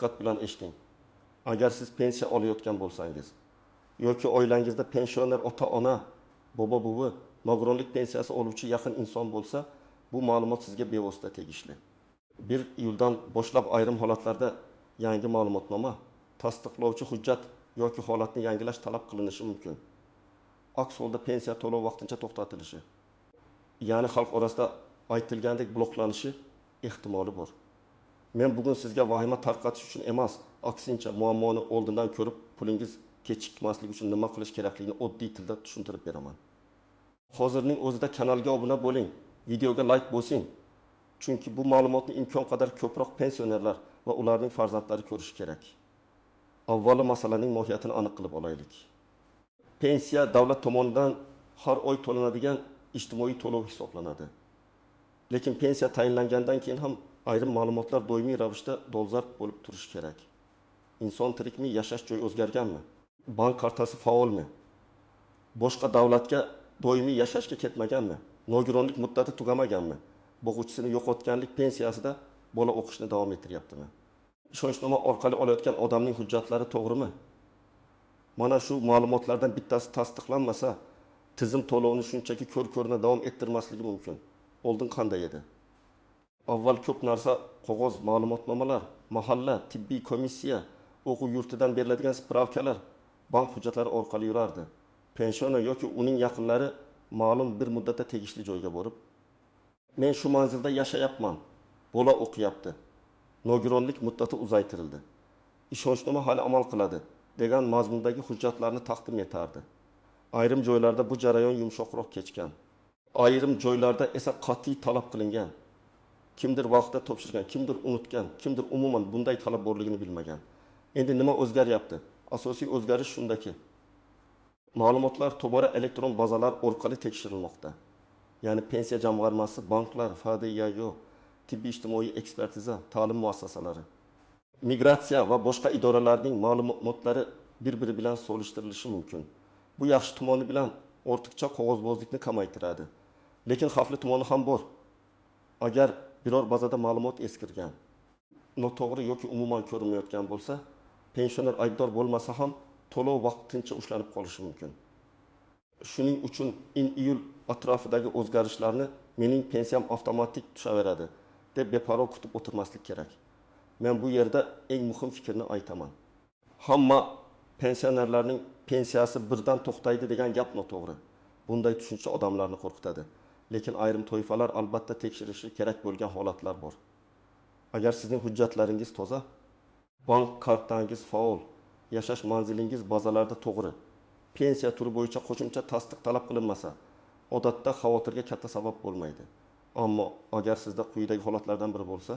diqqat bilan eshiting. Agar siz pensiya olayotgan bo'lsangiz yoki oilangizda pensioner ota-ona, bobo-buvi, nogironlik pensiyasi oluvchi yaqin inson bo'lsa, bu ma'lumot sizga bevosita tegishli. 1 iyuldan boshlab ayrim holatlarda yangi ma'lumotnoma, tasdiqlovchi hujjat yoki holatni yangilash talab qilinishi mumkin. Aks holda pensiya to'lov vaqtincha to'xtatilishi, ya'ni xalq orasida aytilgandek bloklanishi ehtimoli bor. Men bugun sizga vahima tarqatish uchun emas, aksincha muammoni oldindan ko'rib, pulingiz kechikmasligi uchun nima qilish kerakligini oddiy tilda tushuntirib beraman. Hozirning o'zida kanalga obuna bo'ling, videoga like bosing. Chunki bu ma'lumotni imkon qadar ko'proq pensionerlar va ularning farzandlari ko'rishi kerak. Avvalo masalaning mohiyatini aniq qilib olaylik. Pensiya davlat tomonidan har oy to'lanadigan ijtimoiy to'lov hisoblanadi. Lekin pensiya tayinlangandan keyin ham ayrim ma'lumotlar doimiy ravishda dolzarb bo'lib turishi kerak. Inson tirikmi, yashash joyi o'zgarganmi? Bank kartasi faolmi? Boshqa davlatga doimiy yashashga ketmaganmi? Nogironlik muddati tugamaganmi? Boquvchisini yo'qotganlik pensiyasida bola o'qishni davom ettiryaptimi? Ishonchnoma orqali olayotgan odamning hujjatlari to'g'rimi? Mana shu ma'lumotlardan bittasi tasdiqlanmasa, tizim to'lovini shunchaki ko'r-ko'rina davom ettirmasligi mumkin. Oldin qanday edi? Avval ko'p narsa qog'oz ma'lumotnomalar, mahalla, tibbiy komissiya, o'quv yurtidan beriladigan spravkalar, bank hujjatlari orqali yurardi. Pensioner yoki uning yaqinlari ma'lum bir muddatda tegishli joyga borib, men shu manzilda yashayapman, bola o'qiyapti, nogironlik muddati uzaytirildi, ishonchnoma hali amal qiladi degan mazmundagi hujjatlarni taqdim etardi. Ayrim joylarda bu jarayon yumshoqroq kechgan, ayrim joylarda esa qat'iy talab qilingan. Kimdir vaqtida topshirgan, kimdir unutgan, kimdir umuman bunday talab borligini bilmagan. Endi nima o'zgaryapti? Asosiy o'zgarish shundaki, ma'lumotlar tobora elektron bazalar orqali tekshirilmoqda. Ya'ni pensiya jamg'armasi, banklar, FDIO, tibbiy ijtimoiy ekspertiza, ta'lim muassasalari, migratsiya va boshqa idoralarning ma'lumotlari bir-biri bilan solishtirilishi mumkin. Bu yaxshi tomoni bilan ortiqcha qog'ozbozlikni kamaytiradi. Lekin xavfli tomoni ham bor. Agar biror bazada ma'lumot eskirgan, noto'g'ri yoki umuman ko'rinmayotgan bo'lsa, pensioner aybdor bo'lmasa ham to'lov vaqtincha ushlanib qolishi mumkin. Shuning uchun iyul atrofidagi o'zgarishlarni mening pensiyam avtomatik tushaveradi deb beparvo kutib o'tirmaslik kerak. Men bu yerda eng muhim fikrni aytaman. Hamma pensionerlarning pensiyasi birdan to'xtaydi degan gap noto'g'ri. Bunday tushuncha odamlarni qo'rqitadi. Lekin ayrim toifalar albatta tekshirishi kerak bo'lgan holatlar bor. Agar sizning hujjatlaringiz toza, bank kartangiz faol, yashash manzilingiz bazalarda to'g'ri, pensiya turi bo'yicha qo'shimcha tasdiq talab qilinmasa, odatda xavotirga katta sabab bo'lmaydi. Ammo agar sizda quyidagi holatlardan biri bo'lsa,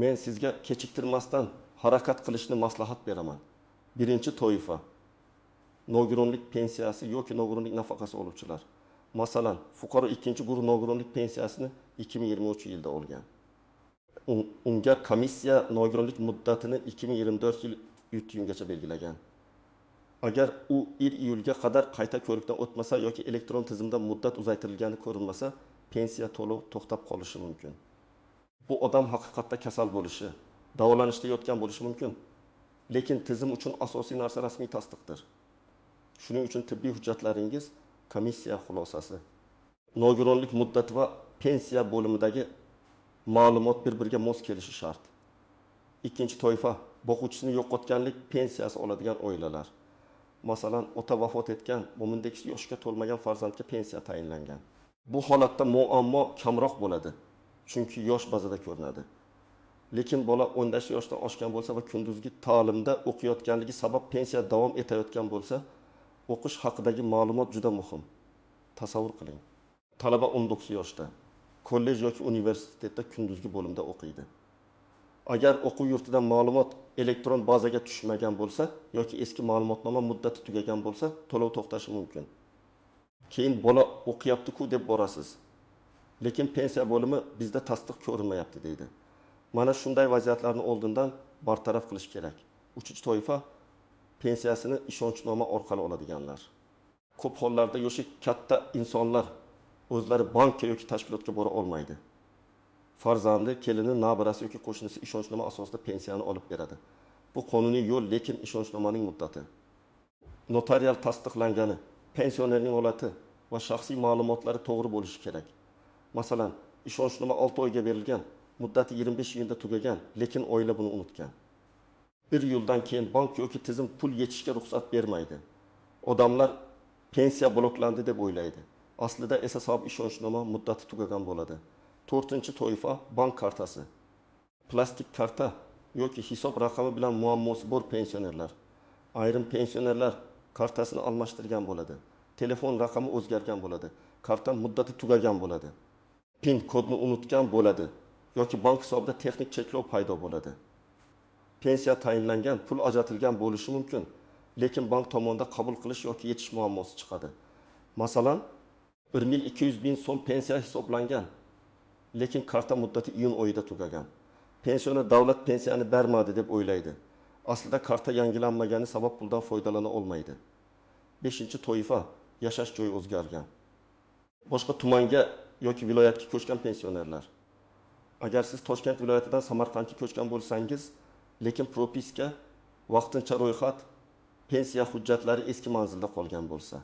men sizga kechiktirmasdan harakat qilishni maslahat beraman. Birinchi toifa: nogironlik pensiyasi yoki nogironlik nafaqasi oluvchilar. Masalan, fuqaro ikkinchi guruh nogironlik pensiyasini 2023 yilda olgan. Unga komissiya nogironlik muddatini 2024 yil iyungacha belgilagan. Agar u 1 iyulga qadar qayta ko'rikdan o'tmasa yoki elektron tizimda muddat uzaytirilgani ko'rinmasa, pensiya to'lov to'xtab qolishi mumkin. Bu odam haqiqatda kasal bo'lishi, davolanishda yotgan bo'lishi mumkin. Lekin tizim uchun asosiy narsa rasmiy tasdiqdir. Shuning uchun tibbiy hujjatlaringiz komissiya xulosasi, nogironlik muddati va pensiya bo'limidagi ma'lumot bir-biriga mos kelishi shart. Ikkinchi toifa: boquvchisini yo'qotganlik pensiyasi oladigan oilalar. Masalan, ota vafot etgan, mo'mindek yoshga to'lmagan farzandga pensiya tayinlangan. Bu holatda muammo kamroq bo'ladi, chunki yosh bazada ko'rinadi. Lekin bola 10 yoshdan oshgan bo'lsa va kunduzgi ta'limda o'qiyotganligi sabab pensiya davom etayotgan bo'lsa, o'qish haqidagi ma'lumot juda muhim. Tasavvur qiling. Talaba 19 yoshda, kollej yoki universitetda kunduzgi bo'limda o'qiydi. Agar o'quv yurtidan ma'lumot elektron bazaga tushmagan bo'lsa yoki eski ma'lumotnoma muddati tugagan bo'lsa, to'lov to'xtashi mumkin. Keyin bola o'qiyapti-ku deb borasiz. Lekin pensiya bo'limi bizda tasdiq ko'rinmayapti deydi. Mana shunday vaziyatlarni oldindan bartaraf qilish kerak. Uchinchi toifa: pensiyasini ishonchnoma orqali oladiganlar. Ko'p hollarda yoshi katta insonlar o'zlari bankka yoki tashkilotga bora olmaydi. farzandi, kelini, nabirasi yoki qo'shnisi ishonchnoma asosida pensiyani olib beradi. Bu qonuniy yo'l, lekin ishonchnomaning muddati. Notarial tasdiqlangani, pensionerning holati va shaxsiy ma'lumotlari to'g'ri bo'lishi kerak. Masalan, ishonchnoma 6 oyga berilgan, muddati 25 yilda tugagan, lekin oila buni unutgan. 1 yildan keyin bank yoki tizim pul yetishga ruxsat bermaydi. Odamlar pensiya bloklandi deb o'ylaydi. Aslida esa sobiq ishonchnoma muddati tugagan bo'ladi. 4-toifa bank kartasi. Plastik karta yoki hisob raqami bilan muammosi bor pensionerlar. Ayrim pensionerlar kartasini almashtirgan bo'ladi. Telefon raqami o'zgargan bo'ladi. Karta muddati tugagan bo'ladi. PIN kodni unutgan bo'ladi yoki bank hisobida texnik cheklov paydo bo'ladi. Pensiya tayinlangan, pul ajratilgan bo'lishi mumkin, lekin bank tomonidan qabul qilish yoki yetish muammosi chiqadi. Masalan, 1.200 ming so'm pensiya hisoblangan, lekin karta muddati iyun oyida tugagan. Pensioner davlat pensiyani bermadi deb o'ylaydi. Aslida karta yangilanmagani sabab puldan foydalana olmaydi. 5-toifa, yashash joyi o'zgargan. Boshqa tumanga yoki viloyatga ko'chgan pensionerlar. Agar siz Toshkent viloyatidan Samarqandga ko'chgan bo'lsangiz, lekin propiska, vaqtincha ro'yxat, pensiya hujjatlari eski manzilda qolgan bo'lsa,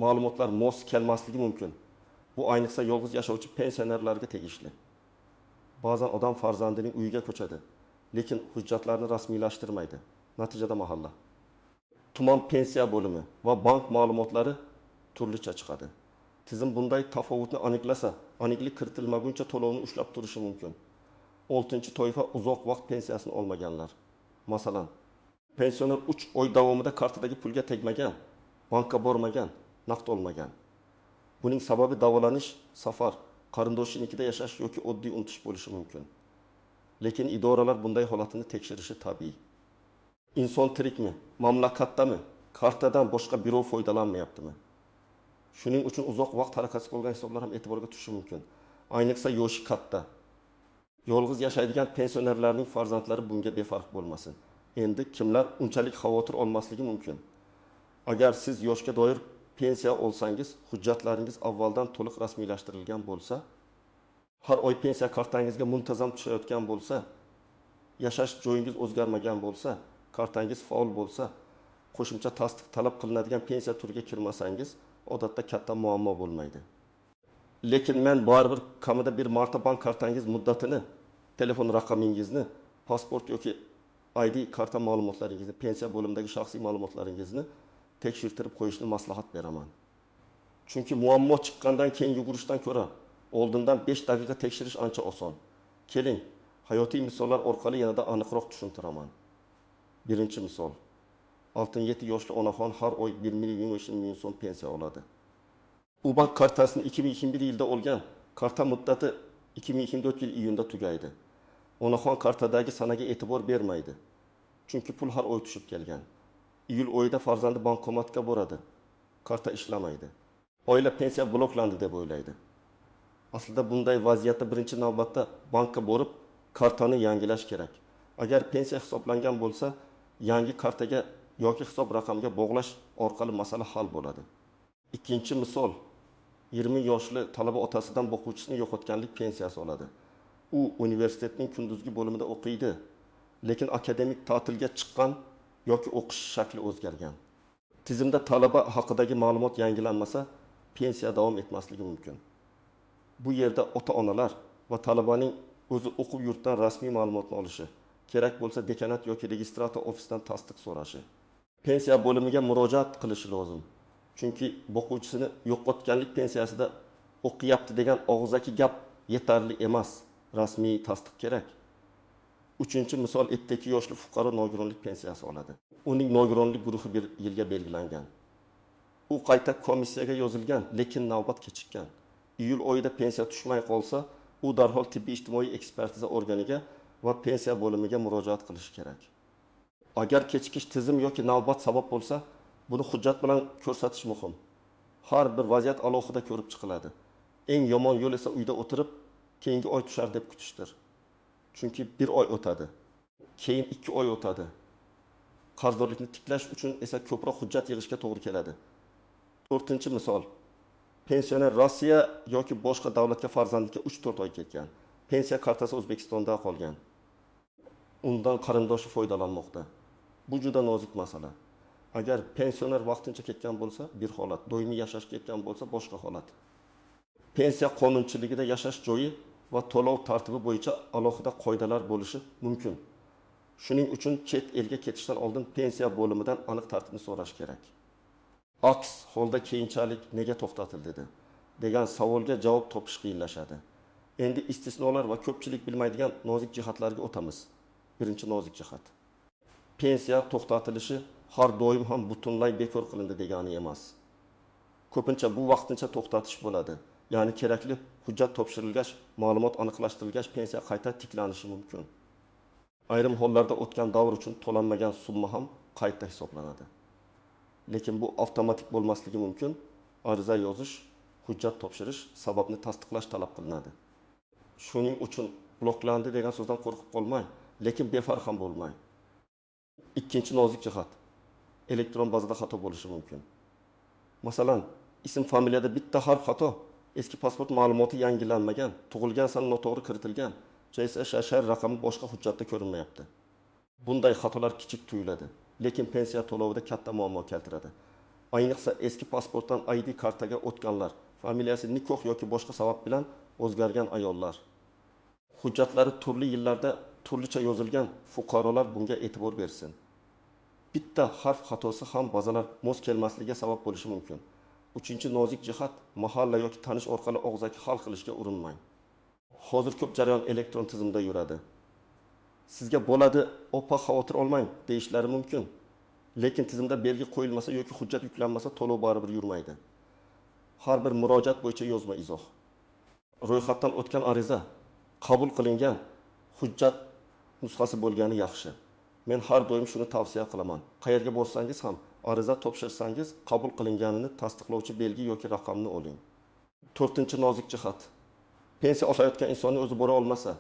ma'lumotlar mos kelmasligi mumkin. Bu ayniqsa yolg'iz yashovchi pensionerlarga tegishli. Ba'zan odam farzandining uyiga ko'chadi, lekin hujjatlarni rasmiylashtirmaydi. Natijada mahalla. Tuman pensiya bo'limi va bank ma'lumotlari turlicha chiqadi. Tizim bunday tafovutni aniqlasa, aniqlik kiritilmaguncha to'lovni ushlab turishi mumkin. 6-toifa uzoq vaqt pensiyasini olmaganlar. Masalan, pensioner 3 oy davomida kartadagi pulga tegmagan, bankka bormagan, naqd olmagan. Buning sababi davolanish, safar, qarindoshinikida yashash yoki oddiy unutish bo'lishi mumkin. Lekin idoralar bunday holatini tekshirishi tabiiy. Inson tirikmi, mamlakatdami, kartadan boshqa birov foydalanmayaptimi? Shuning uchun uzoq vaqt harakatsiz qolgan hisoblar ham e'tiborga tushishi mumkin. Ayniqsa yoshi katta. Yolg'iz yashaydigan pensionerlarning farzandlari bunga befarq bo'lmasin. Endi kimlar unchalik xavotir olmasligi mumkin. Agar siz yoshga doir pensiya olsangiz, hujjatlaringiz avvaldan to'liq rasmiylashtirilgan bo'lsa, har oy pensiya kartangizga muntazam tushayotgan bo'lsa, yashash joyingiz o'zgarmagan bo'lsa, kartangiz faol bo'lsa, qo'shimcha tasdiq talab qilinadigan pensiya turiga kirmasangiz, odatda katta muammo bo'lmaydi. Lekin men baribir kamida bir marta bank kartangiz muddatini, telefon raqamingizni, pasport yoki ID karta ma'lumotlaringizni, pensiya bo'limidagi shaxsiy ma'lumotlaringizni tekshirtirib qo'yishni maslahat beraman. Chunki muammo chiqqandan keyin yugurishdan ko'ra, oldindan 5 daqiqa tekshirish ancha oson. Keling, hayotiy misollar orqali yanada aniqroq tushuntiraman. Birinchi misol. 67 yoshli onaxon har oy 1.20 ming so'm pensiya oladi. U bank kartasini 2021 yilda olgan, karta muddati 2024 yil iyunda tugaydi. Onaxon kartadagi sanaga e'tibor bermaydi. Chunki pul har oy tushib kelgan. Iyul oyida farzandi bankomatga boradi. Karta ishlamaydi. Oila pensiya bloklandi deb o'ylaydi. Aslida bunday vaziyatda birinchi navbatda bankka borib, kartani yangilash kerak. Agar pensiya hisoblangan bo'lsa, yangi kartaga yoki hisob raqamiga bog'lash orqali masala hal bo'ladi. Ikkinchi misol, 20 yoshli talaba otasidan boquvchisini yo'qotganlik pensiyasi oladi. U universitetning kunduzgi bo'limida o'qiydi, lekin akademik ta'tilga chiqqan yoki o'qish shakli o'zgargan. Tizimda talaba haqidagi ma'lumot yangilanmasa, pensiya davom etmasligi mumkin. Bu yerda ota-onalar va talabaning o'zi o'qib yurtdan rasmiy ma'lumotni olishi, kerak bo'lsa dekanat yoki registrator ofisidan tasdiq so'rashi. Pensiya bo'limiga murojaat qilishi lozim. Chunki boquvchisini yo'qotganlik pensiyasida o'qiyapti degan og'zaki gap yetarli emas, rasmiy tasdiq kerak. Uchinchi misol, 2 yoshli fuqaro nogironlik pensiyasi oladi. Uning nogironlik guruhi 1 yilga belgilangan. U qayta komissiyaga yozilgan, lekin navbat kechikkan. Iyul oyida pensiya tushmay qolsa, u darhol tibbiy ijtimoiy ekspertiza organiga va pensiya bo'limiga murojaat qilishi kerak. Agar kechikish tizim yoki navbat sabab bo'lsa, buni hujjat bilan ko'rsatish muhim. Har bir vaziyat alohida ko'rib chiqiladi. Eng yomon yo'l esa uyda o'tirib, keyingi oy tushar deb kutishdir. Chunki 1 oy o'tadi, keyin 2 oy o'tadi. Qarzdorlikni tiklash uchun esa ko'proq hujjat yig'ishga to'g'ri keladi. 4-misol. Pensioner Rossiya yoki boshqa davlatga farzandlikka 3-4 oy ketgan. pensiya kartasi O'zbekistonda qolgan. Undan qarindoshi foydalanmoqda. Bu juda nozik masala. Agar pensioner vaqtincha ketgan bo'lsa, bir holat, doimiy yashashga ketgan bo'lsa, boshqa holat. Pensiya qonunchiligida yashash joyi va to'lov tartibi bo'yicha alohida qoidalar bo'lishi mumkin. Shuning uchun chet elga ketishdan oldin pensiya bo'limidan aniq tartibni so'rash kerak. Aks holda keyinchalik nega to'xtatildi degan savolga javob topish qiyinlashadi. Endi istisnolar va ko'pchilik bilmaydigan nozik jihatlarga o'tamiz. Birinchi nozik jihat. Pensiya to'xtatilishi har doim ham butunlay bekor qilindi degani emas. Ko'pincha bu vaqtincha to'xtatish bo'ladi. Ya'ni kerakli hujjat topshirilgach, ma'lumot aniqlashtirilgach, pensiya qayta tiklanishi mumkin. Ayrim hollarda o'tgan davr uchun to'lanmagan summa ham qayta hisoblanadi. Lekin bu avtomatik bo'lmasligi mumkin. Ariza yozish, hujjat topshirish, sababni tasdiqlash talab qilinadi. Shuning uchun bloklandi degan so'zdan qo'rqib qolmang, lekin befarq ham bo'lmang. Ikkinchi nozik jihat. Elektron bazada xato bo'lishi mumkin. Masalan, ism familiyada bitta harf xato, eski pasport ma'lumoti yangilanmagan, tug'ilgan sana noto'g'ri kiritilgan, JSSHR raqami boshqa hujjatda ko'rinmayapti. Bunday xatolar kichik tuyuladi, lekin pensiya to'lovida katta muammo keltiradi. Ayniqsa eski pasportdan ID kartaga o'tganlar, familiyasi nikoh yoki boshqa sabab bilan o'zgargan ayollar, hujjatlari turli yillarda turlicha yozilgan fuqarolar bunga e'tibor bersin. Bitta harf xatosi ham bazalar mos kelmasligiga sabab bo'lishi mumkin. Uchinchi nozik jihat, mahalla yoki tanish orqali og'zaki hal qilishga urinmang. Hozir ko'p jarayon elektron tizimda yuradi. Sizga bo'ladi, opa xavotir olmang deyishlari mumkin. Lekin tizimda belgi qo'yilmasa yoki hujjat yuklanmasa to'lov baribir yurmaydi. Har bir murojaat bo'yicha yozma izoh. Ro'yxatdan o'tgan ariza qabul qilingan hujjat nusxasi bo'lgani yaxshi. Men har doim shuni tavsiya qilaman. Qayerga borsangiz ham ariza topshirsangiz qabul qilinganini tasdiqlovchi belgi yoki raqamni oling. To'rtinchi nozik jihat. Pensiya olayotgan insonni o'zi bora olmasa,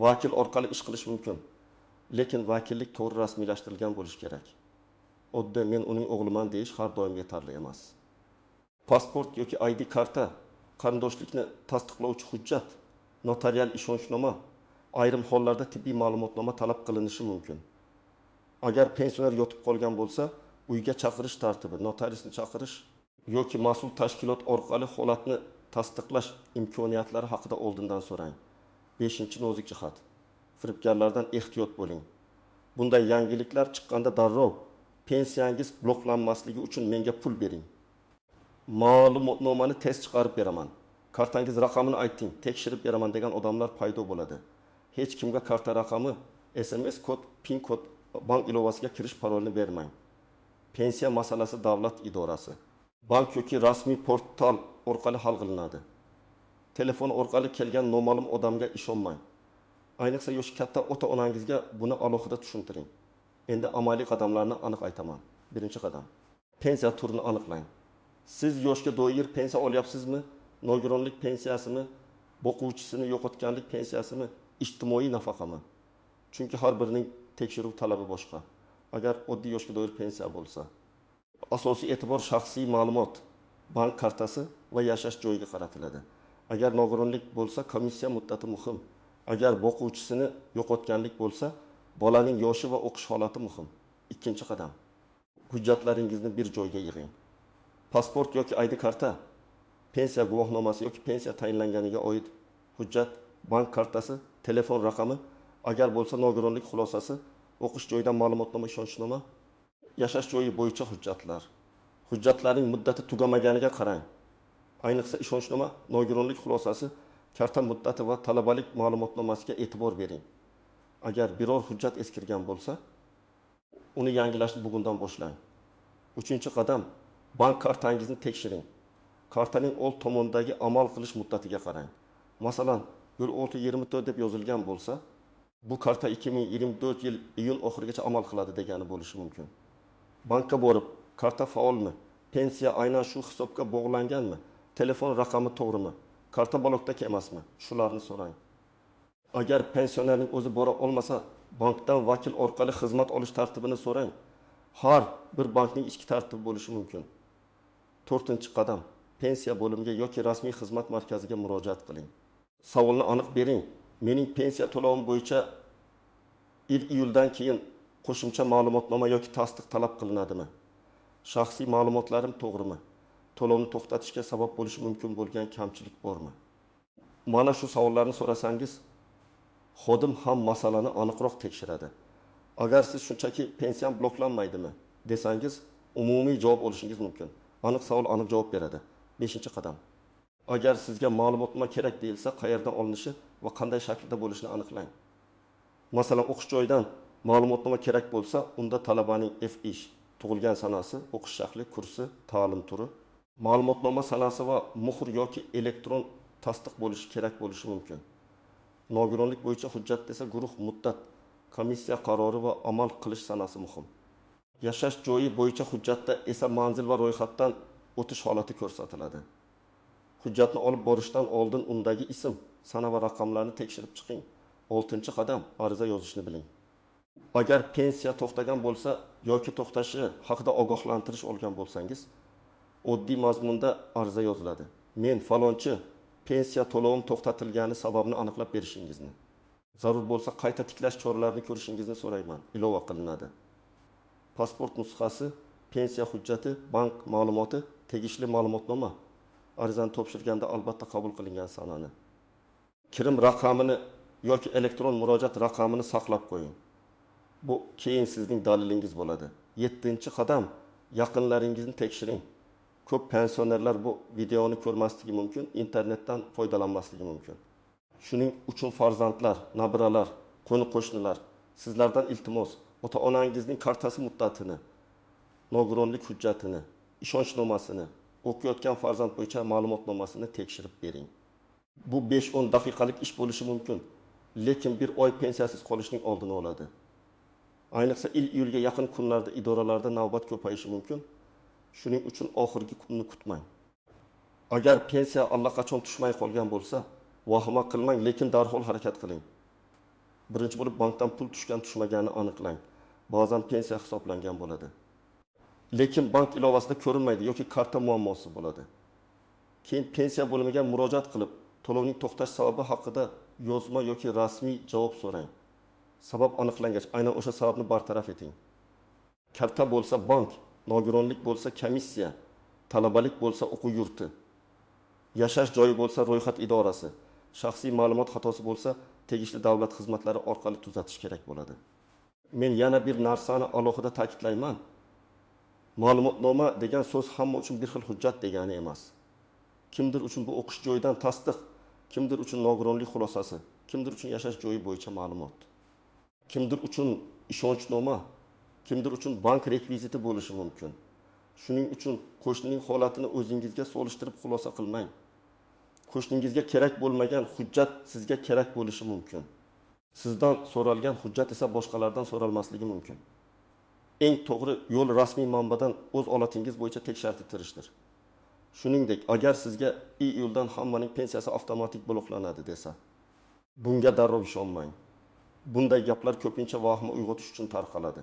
vakil orqali ish qilish mumkin. Lekin vakillik to'g'ri rasmiylashtirilgan bo'lishi kerak. Odda men uning o'g'liman deyish har doim yetarli emas. Pasport yoki ID karta, qarindoshlikni tasdiqlovchi hujjat, notarial ishonchnoma, ayrim hollarda tibbiy ma'lumotnoma talab qilinishi mumkin. Agar pensioner yotib qolgan bo'lsa, uyga chaqirish tartibi, notariusni chaqirish yoki mas'ul tashkilot orqali holatni tasdiqlash imkoniyatlari haqida oldindan so'rang. 5-nozik jihat. Firibgarlardan ehtiyot bo'ling. Bunday yangiliklar chiqqanda darrov pensiyangiz bloklanmasligi uchun menga pul bering. Ma'lumotnomani test chiqarib beraman. Kartangiz raqamini ayting, tekshirib beraman degan odamlar paydo bo'ladi. Hech kimga karta raqami, SMS kod, PIN kod, bank ilovasiga kirish parolini bermang. Pensiya masalasi davlat idorasi, bank yoki rasmiy portal orqali hal qilinadi. Telefon orqali kelgan noma'lum odamga ishonmang. Ayniqsa yoshi katta ota-onangizga buni alohida tushuntiring. Endi amaliy qadamlarni aniq aytaman. Birinchi qadam. Pensiya turini aniqlang. Siz yoshga doir pensiya olyapsizmi? Nogironlik pensiyasimi? Boquvchisini yo'qotganlik pensiyasimi? Ijtimoiy nafaqami? Chunki har birining tekshiruv talabi boshqa. Agar oddiy yoshga doir pensiya bo'lsa, asosiy e'tibor shaxsiy ma'lumot, bank kartasi va yashash joyiga qaratiladi. Agar nogironlik bo'lsa, komissiya muddati muhim. Agar boquvchisini yo'qotganlik bo'lsa, bolaning yoshi va o'qish holati muhim. Ikkinchi qadam. Hujjatlaringizni bir joyga yig'ing. Pasport yoki ID karta, pensiya guvohnomasi yoki pensiya tayinlanganiga oid hujjat, bank kartasi, telefon raqami, agar bo'lsa nogironlik xulosasi, o'qish joyidan ma'lumotnoma, ishonchnoma, yashash joyi bo'yicha hujjatlar. Hujjatlarning muddati tugamaganiga qarang. Ayniqsa ishonchnoma, nogironlik xulosasi, karta muddati va talabalik ma'lumotnomasiga e'tibor bering. Agar biror hujjat eskirgan bo'lsa, uni yangilashni bugundan boshlang. Uchinchi qadam, bank kartangizni tekshiring. Kartaning old tomondagi amal qilish muddatiga qarang. Masalan, 0624 deb yozilgan bo'lsa, bu karta 2024 yil iyun oxirigacha amal qiladi degani bo'lishi mumkin. Bankka borib, karta faolmi? Pensiya aynan shu hisobga bog'langanmi? Telefon raqami to'g'rimi? Karta blokdagi emasmi? Shularni so'rang. Agar pensionerning o'zi bora olmasa, bankdan vakil orqali xizmat olish tartibini so'rang. Har bir bankning ichki tartibi bo'lishi mumkin. 4-qadam. Pensiya bo'limiga yoki rasmiy xizmat markaziga murojaat qiling. Savolni aniq bering. Mening pensiya to'lovim bo'yicha 1 iyuldan keyin qo'shimcha ma'lumotnoma yoki tasdiq talab qilinadimi? Shaxsiy ma'lumotlarim to'g'rimi? To'lovni to'xtatishga sabab bo'lishi mumkin bo'lgan kamchilik bormi? Mana shu savollarni so'rasangiz, xodim ham masalani aniqroq tekshiradi. Agar siz shunchaki pensiyam bloklanmaydimi desangiz, umumiy javob olishingiz mumkin. Aniq savol aniq javob beradi. 5-qadam. Agar sizga ma'lumotnoma kerak deyilsa, qayerdan olinishi va qanday shaklda bo'lishini aniqlang. Masalan, o'qish joyidan ma'lumotnoma kerak bo'lsa, unda talabaning F ish, tug'ilgan sanasi, o'qish shakli, kursi, ta'lim turi, ma'lumotnoma sanasi va muhr yoki elektron tasdiq bo'lishi kerak bo'lishi mumkin. Nogironlik bo'yicha hujjat desa guruh, muddat, komissiya qarori va amal qilish sanasi muhim. Yashash joyi bo'yicha hujjatda esa manzil va ro'yxatdan o'tish holati ko'rsatiladi. Hujjatni olib borishdan oldin undagi ism, sana va raqamlarni tekshirib chiqing. 6-qadam, ariza yozishni biling. Agar pensiya to'xtagan bo'lsa yoki to'xtashi haqida ogohlantirish olgan bo'lsangiz, oddiy mazmunda ariza yoziladi. Men falonchi pensiya to'lovim to'xtatilgani sababini aniqlab berishingizni, zarur bo'lsa qayta tiklash choralarini ko'rishingizni so'rayman. Ilova qilinadi. Pasport nusxasi, pensiya hujjati, bank ma'lumoti, tegishli ma'lumotnoma, arizani topshirganda albatta qabul qilingan sanani, kirim raqamini yoki elektron murojaat raqamini saqlab qo'ying. Bu keyin sizning dalilingiz bo'ladi. 7-qadam, yaqinlaringizni tekshiring. Ko'p pensionerlar bu videoni ko'rmasligi mumkin, internetdan foydalanmasligi mumkin. Shuning uchun farzandlar, nabiralar, qo'ni-qo'shnilar sizlardan iltimos, ota-onangizning kartasi muddatini, nogironlik hujjatini, ishonchnomasini, o'qiyotgan farzand bo'yicha ma'lumotnomasini tekshirib bering. Bu 5-10 daqiqalik ish bo'lishi mumkin, lekin bir oy pensiyasiz qolishning oldini oladi. Ayniqsa iyulga yaqin kunlarda idoralarda navbat ko'payishi mumkin. Shuning uchun oxirgi kunni kutmang. Agar pensiya allaqachon tushmay qolgan bo'lsa, vahima qilmang, lekin darhol harakat qiling. Birinchi bo'lib bankdan pul tushgan-tushmaganini aniqlang. Ba'zan pensiya hisoblangan bo'ladi. Lekin bank ilovasida ko'rinmaydi yoki karta muammosi bo'ladi. Keyin pensiya bo'limiga murojaat qilib, to'lovning to'xtash sababi haqida yozma yoki rasmiy javob so'rang. Sabab aniqlangach, aynan o'sha sababni bartaraf eting. Karta bo'lsa bank, nogironlik bo'lsa komissiya, talabalik bo'lsa o'quv yurti, yashash joyi bo'lsa ro'yxat idorasi, shaxsiy ma'lumot xatosi bo'lsa tegishli davlat xizmatlari orqali tuzatish kerak bo'ladi. Men yana bir narsani alohida ta'kidlayman. Ma'lumotnoma degan so'z hamma uchun bir xil hujjat degani emas. Kimdir uchun bu o'qish joyidan tasdiq, kimdir uchun nogironlik xulosasi, kimdir uchun yashash joyi bo'yicha ma'lumot, kimdir uchun ishonchnoma, kimdir uchun bank rekviziti bo'lishi mumkin. Shuning uchun qo'shnining holatini o'zingizga solishtirib xulosa qilmang. Qo'shningizga kerak bo'lmagan hujjat sizga kerak bo'lishi mumkin. Sizdan so'ralgan hujjat esa boshqalardan so'ralmasligi mumkin. Eng to'g'ri yo'l rasmiy manbadan o'z holatingiz bo'yicha tekshirtirishdir. Shuningdek, agar sizga iyuldan hammaning pensiyasi avtomatik bloklanadi desa, bunga darrov ishonmang. Bunday gaplar ko'pincha vahima uyg'otish uchun tarqaladi.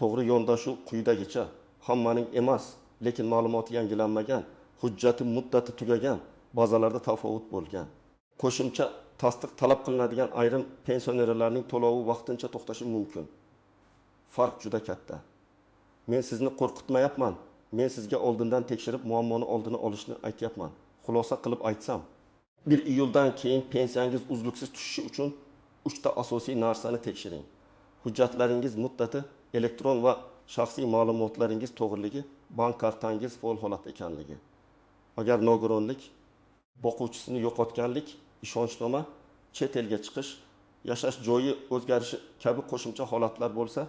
To'g'ri yondashuv quyidagicha: hammaning emas, lekin ma'lumoti yangilanmagan, hujjati muddati tugagan, bazalarda tafovut bo'lgan. Qo'shimcha tasdiq talab qilinadigan ayrim pensionerlarning to'lovi vaqtincha to'xtashi mumkin. Farq juda katta. Men sizni qo'rqitmayapman. Men sizga oldindan tekshirib muammoni oldini olishni aytyapman. Xulosa qilib aytsam, 1 iyuldan keyin pensiyangiz uzluksiz tushishi uchun 3 ta asosiy narsani tekshiring. Hujjatlaringiz muddati, elektron va shaxsiy ma'lumotlaringiz to'g'riligi, bank kartangiz faol holatda ekanligi. Agar nogironlik, boquvchisini yo'qotganlik, ishonchnoma, chet elga chiqish, yashash joyi o'zgarishi kabi qo'shimcha holatlar bo'lsa,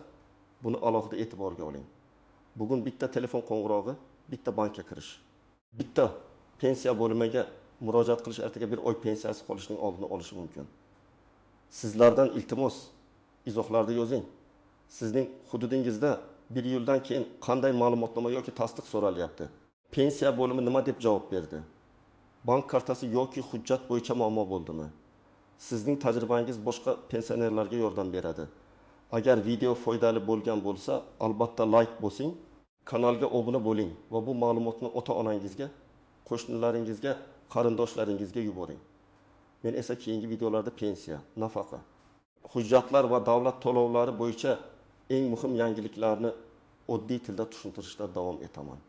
buni alohida e'tiborga oling. Bugun bitta telefon qo'ng'irog'i, bitta bankka kirish, bitta pensiya bo'limiga murojaat qilish ertaga bir oy pensiyasi qolishning oldini olishi mumkin. Sizlardan iltimos, izohlarda yozing. Sizning hududingizda 1 iyuldan keyin qanday ma'lumotnoma yoki tasdiq so'ralyapti? Pensiya bo'limi nima deb javob berdi? Bank kartasi yoki hujjat bo'yicha muammo bo'ldimi? Sizning tajribangiz boshqa pensionerlarga yordam beradi. Agar video foydali bo'lgan bo'lsa, albatta like bosing, kanalga obuna bo'ling va bu ma'lumotni ota-onangizga, qo'shnilaringizga, qarindoshlaringizga yuboring. Men esa keyingi videolarda pensiya, nafaqa, hujjatlar va davlat to'lovlari bo'yicha eng muhim yangiliklarni oddiy tilda tushuntirishda davom etaman.